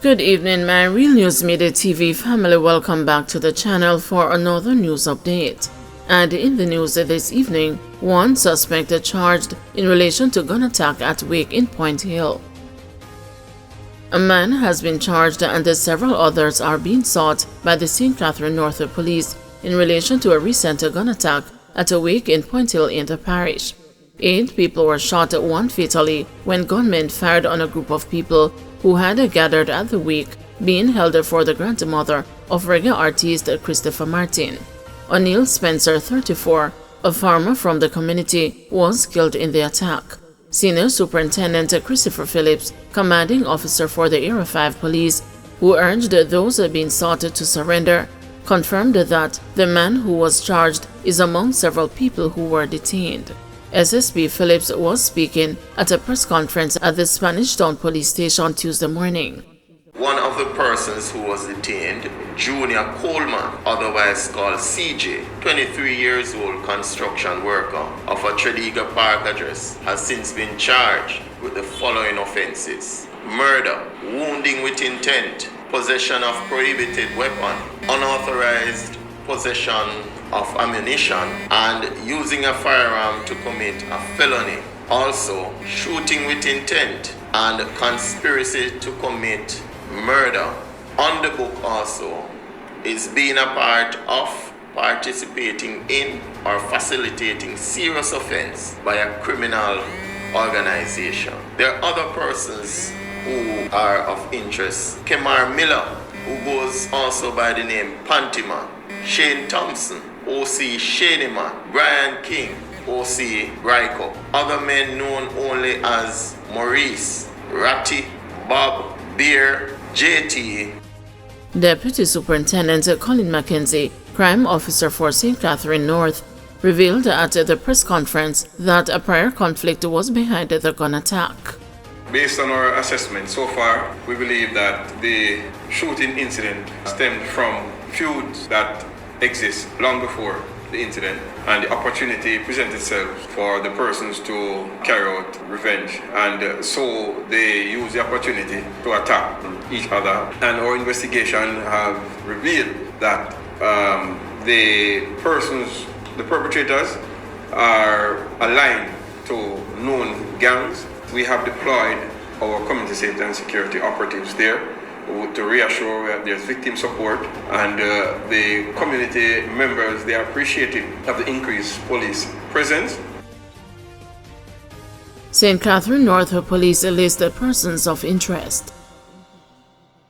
Good evening, my Real News Midday TV family. Welcome back to the channel for another news update. And in the news this evening, one suspect charged in relation to gun attack at wake in Point Hill. A man has been charged and several others are being sought by the St. Catherine North Police in relation to a recent gun attack at a wake in Point Hill in the parish. 8 people were shot, one fatally, when gunmen fired on a group of people who had gathered at the wake being held for the grandmother of reggae artist Christopher Martin. O'Neill Spencer, 34, a farmer from the community, was killed in the attack. Senior Superintendent Christopher Phillips, commanding officer for the Area 5 Police, who urged those being sought to surrender, confirmed that the man who was charged is among several people who were detained. SSP Phillips was speaking at a press conference at the Spanish Town Police Station Tuesday morning. One of the persons who was detained, Junior Coleman, otherwise called CJ, 23 years old construction worker of a Tredegar Park address, has since been charged with the following offenses: murder, wounding with intent, possession of prohibited weapon, unauthorized possession of ammunition, and using a firearm to commit a felony. Also, shooting with intent and conspiracy to commit murder. On the book also is being a part of participating in or facilitating serious offense by a criminal organization. There are other persons who are of interest. Kemar Miller, who goes also by the name Pantima, Shane Thompson, OC Shaneyman, Brian King, OC Ryko. Other men known only as Maurice, Ratty, Bob, Beer, JT. Deputy Superintendent Colin Mackenzie, crime officer for St. Catherine North, revealed at the press conference that a prior conflict was behind the gun attack. Based on our assessment so far, we believe that the shooting incident stemmed from feuds that exist long before the incident, and the opportunity presented itself for the persons to carry out revenge, and so they use the opportunity to attack each other. And our investigation have revealed that the perpetrators are aligned to known gangs. We have deployed our community safety and security operatives there to reassure that there's victim support, and the community members, they are appreciative of the increased police presence. St. Catherine North Police list persons of interest.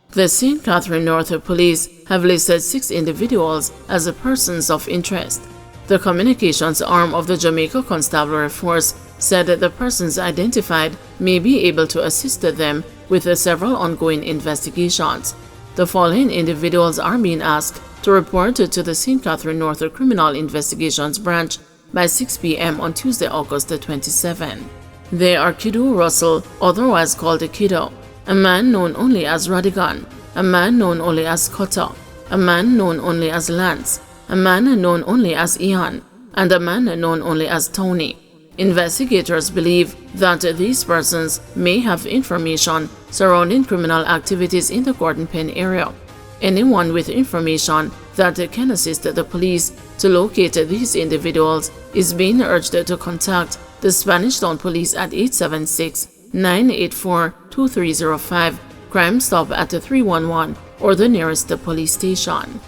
The St. Catherine North Police have listed 6 individuals as persons of interest. The communications arm of the Jamaica Constabulary Force said that the persons identified may be able to assist them with several ongoing investigations. The following individuals are being asked to report to the St. Catherine North Criminal Investigations Branch by 6 p.m. on Tuesday, August 27. They are Kiddo Russell, otherwise called Kiddo, a man known only as Radigan, a man known only as Cotta, a man known only as Lance, a man known only as Ian, and a man known only as Tony. Investigators believe that these persons may have information surrounding criminal activities in the Gordon Pen area. Anyone with information that can assist the police to locate these individuals is being urged to contact the Spanish Town Police at 876-984-2305, Crime Stop at 311, or the nearest police station.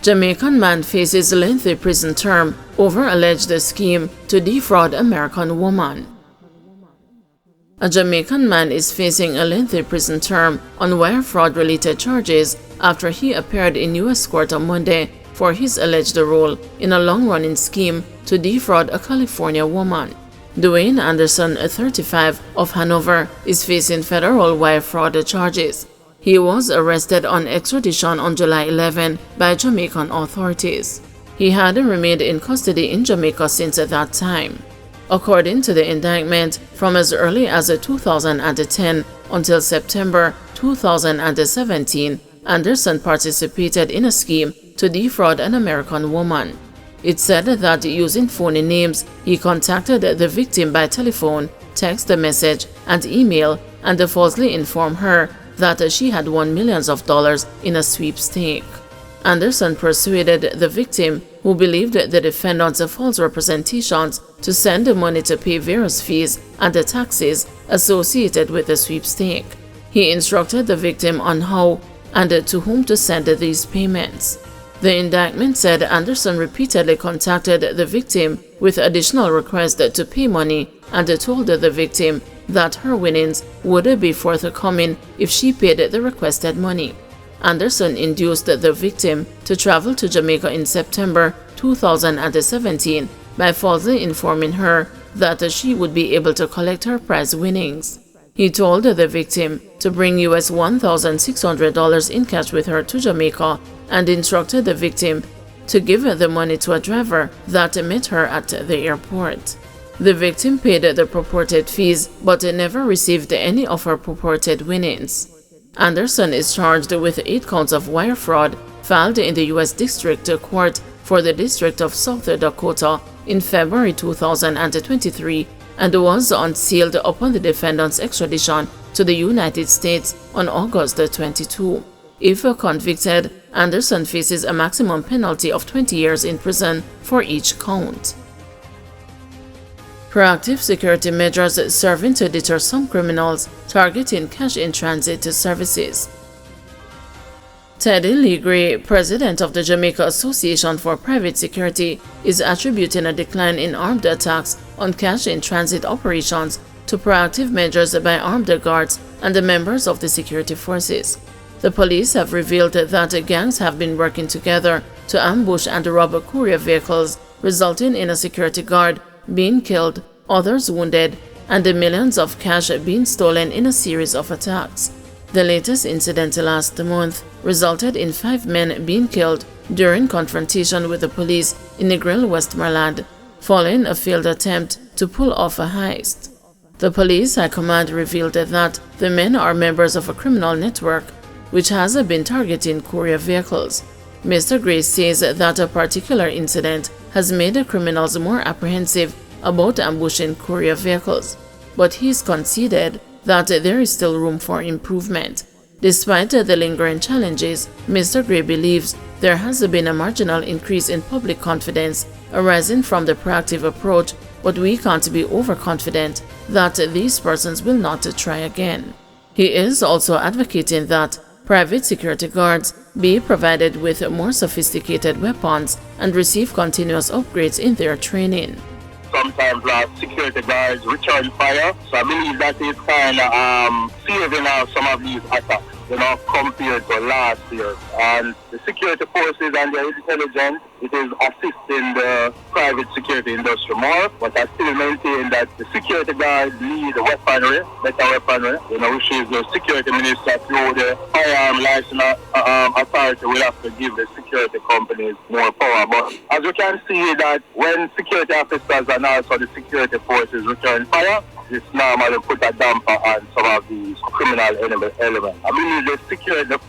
Jamaican man faces lengthy prison term over alleged scheme to defraud American woman. A Jamaican man is facing a lengthy prison term on wire fraud-related charges after he appeared in U.S. court on Monday for his alleged role in a long-running scheme to defraud a California woman. Dwayne Anderson, 35, of Hanover, is facing federal wire fraud charges. He was arrested on extradition on July 11 by Jamaican authorities. He had remained in custody in Jamaica since that time. According to the indictment, from as early as 2010 until September 2017, Anderson participated in a scheme to defraud an American woman. It said that using phony names, he contacted the victim by telephone, text message, and email and falsely informed her that she had won millions of dollars in a sweepstake. Anderson persuaded the victim, who believed the defendant's false representations, to send the money to pay various fees and the taxes associated with the sweepstake. He instructed the victim on how and to whom to send these payments. The indictment said Anderson repeatedly contacted the victim with additional requests to pay money and told the victim that her winnings would be forthcoming if she paid the requested money. Anderson induced the victim to travel to Jamaica in September 2017 by falsely informing her that she would be able to collect her prize winnings. He told the victim to bring US $1,600 in cash with her to Jamaica and instructed the victim to give the money to a driver that met her at the airport. The victim paid the purported fees but never received any of her purported winnings. Anderson is charged with 8 counts of wire fraud filed in the U.S. District Court for the District of South Dakota in February 2023 and was unsealed upon the defendant's extradition to the United States on August 22. If convicted, Anderson faces a maximum penalty of 20 years in prison for each count. Proactive security measures serving to deter some criminals targeting cash-in-transit services. Teddy Lee Gray, president of the Jamaica Association for Private Security, is attributing a decline in armed attacks on cash-in-transit operations to proactive measures by armed guards and the members of the security forces. The police have revealed that gangs have been working together to ambush and rob courier vehicles, resulting in a security guard being killed, others wounded, and the millions of cash being stolen in a series of attacks. The latest incident last month resulted in 5 men being killed during confrontation with the police in Negril, Westmoreland, following a failed attempt to pull off a heist. The police high command revealed that the men are members of a criminal network which has been targeting courier vehicles. Mr. Gray says that a particular incident has made the criminals more apprehensive about ambushing courier vehicles, but he's conceded that there is still room for improvement. Despite the lingering challenges, Mr. Gray believes there has been a marginal increase in public confidence arising from the proactive approach, but we can't be overconfident that these persons will not try again. He is also advocating that private security guards be provided with more sophisticated weapons and receive continuous upgrades in their training. Sometimes security guards return fire, so I believe that is kind of saving some of these attacks, compared to last year. And the security forces and the intelligence, it is assisting the private security industry more, but I still maintain that the security guards need weaponry, better weaponry, which is the security minister through the firearm license authority will have to give the security companies more power. But as you can see that when security officers and also the security forces return fire, this normally put a damper on some of these criminal elements. I believe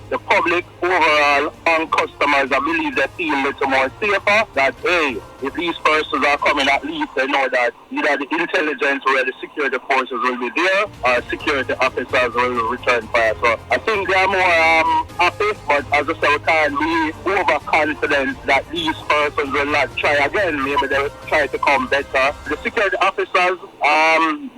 the public overall and customers, I believe they feel a little more safer that, hey, if these persons are coming, at least they know that either the intelligence or the security forces will be there or security officers will return fire. So I think they are more happy, but as I said, we can't be overconfident that these persons will not try again. Maybe they will try to come better. The security officers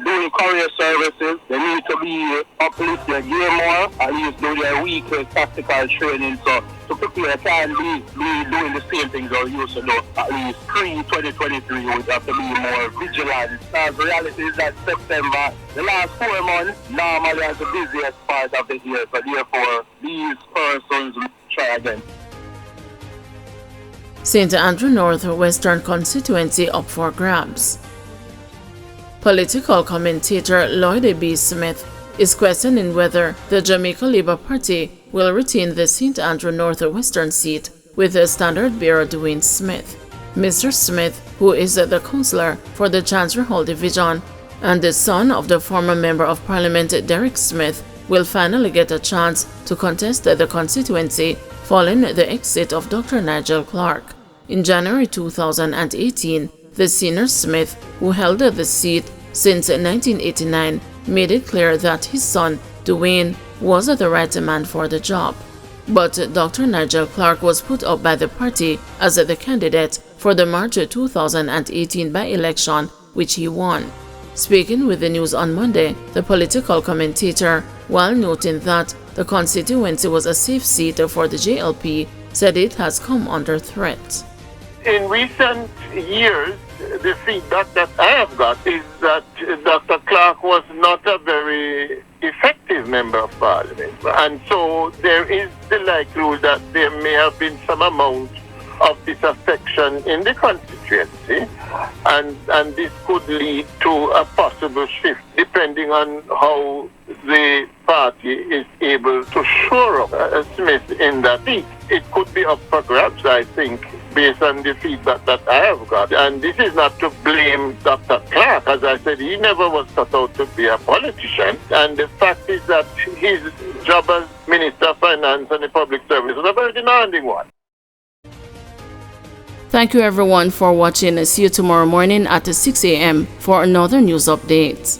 doing courier services, they need to be uplift their gear more, at least do their weekly tactical training. So to prepare, can be doing the same things they used to do. At least pre-2023, we would have to be more vigilant. Because the reality is that September, the last 4 months, normally is the busiest part of the year. So therefore, these persons will try again. St. Andrew North Western constituency up for grabs. Political commentator Lloyd B. Smith is questioning whether the Jamaica Labour Party will retain the St. Andrew North Western seat with the standard-bearer Dwayne Smith. Mr. Smith, who is the councillor for the Chancery Hall Division and the son of the former Member of Parliament Derek Smith, will finally get a chance to contest the constituency following the exit of Dr. Nigel Clark. In January 2018, the senior Smith, who held the seat since 1989, made it clear that his son, Dwayne, wasn't the right man for the job. But Dr. Nigel Clark was put up by the party as the candidate for the March 2018 by-election, which he won. Speaking with the news on Monday, the political commentator, while noting that the constituency was a safe seat for the JLP, said it has come under threat. In recent years, the feedback that I have got is that Dr. Clark was not a very effective member of parliament. And so there is the likelihood that there may have been some amount of disaffection in the constituency, and this could lead to a possible shift depending on how the party is able to shore up Smith in that seat. It could be up for grabs, I think, based on the feedback that I have got. And this is not to blame Dr. Clark. As I said, he never was cut out to be a politician. And the fact is that his job as Minister of Finance and the Public Service was a very demanding one. Thank you everyone for watching. See you tomorrow morning at 6 a.m. for another news update.